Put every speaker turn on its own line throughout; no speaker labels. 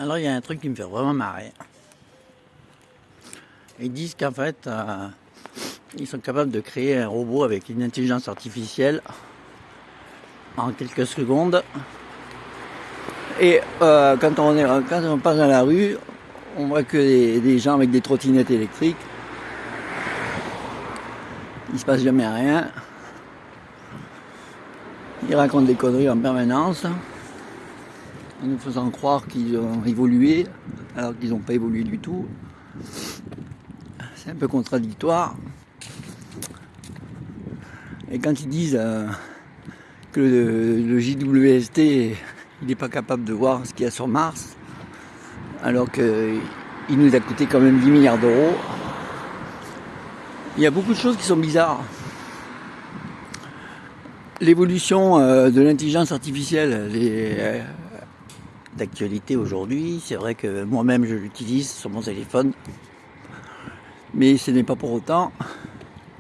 Alors il y a un truc qui me fait vraiment marrer. Ils disent qu'en fait, ils sont capables de créer un robot avec une intelligence artificielle en quelques secondes. Et quand on passe dans la rue, on voit que des gens avec des trottinettes électriques. Il se passe jamais rien. Ils racontent des conneries en permanence, en nous faisant croire qu'ils ont évolué, alors qu'ils n'ont pas évolué du tout. C'est un peu contradictoire. Et quand ils disent que le JWST, il n'est pas capable de voir ce qu'il y a sur Mars, alors qu'il nous a coûté quand même 10 milliards d'euros, il y a beaucoup de choses qui sont bizarres. L'évolution de l'intelligence artificielle d'actualité aujourd'hui, c'est vrai que moi-même je l'utilise sur mon téléphone, mais ce n'est pas pour autant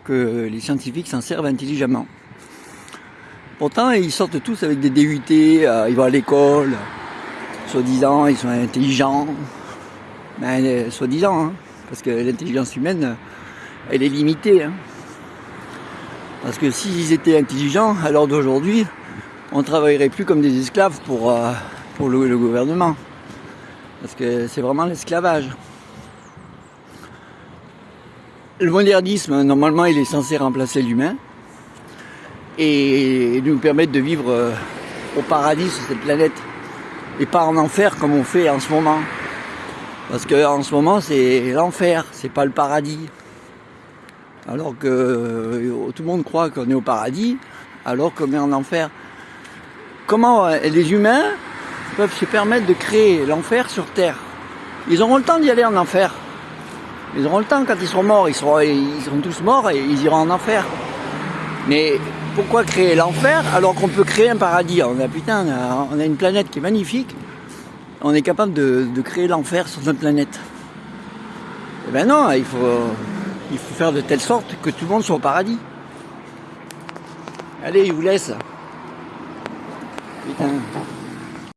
que les scientifiques s'en servent intelligemment. Pourtant, ils sortent tous avec des DUT, ils vont à l'école, soi-disant, ils sont intelligents. Ben, soi-disant, hein, parce que l'intelligence humaine, elle est limitée. Hein. Parce que s'ils étaient intelligents, à l'heure d'aujourd'hui, on ne travaillerait plus comme des esclaves pour le gouvernement. Parce que c'est vraiment l'esclavage. Le modernisme, normalement, il est censé remplacer l'humain et nous permettre de vivre au paradis sur cette planète et pas en enfer comme on fait en ce moment. Parce qu'en ce moment, c'est l'enfer, c'est pas le paradis. Alors que tout le monde croit qu'on est au paradis, alors qu'on est en enfer. Comment les humains peuvent se permettre de créer l'enfer sur Terre? Ils auront le temps d'y aller en enfer. Ils auront le temps, quand ils seront morts, ils seront tous morts et ils iront en enfer. Mais pourquoi créer l'enfer alors qu'on peut créer un paradis? On a une planète qui est magnifique, on est capable de créer l'enfer sur notre planète. Eh ben non, il faut faire de telle sorte que tout le monde soit au paradis. Allez, je vous laisse. Putain.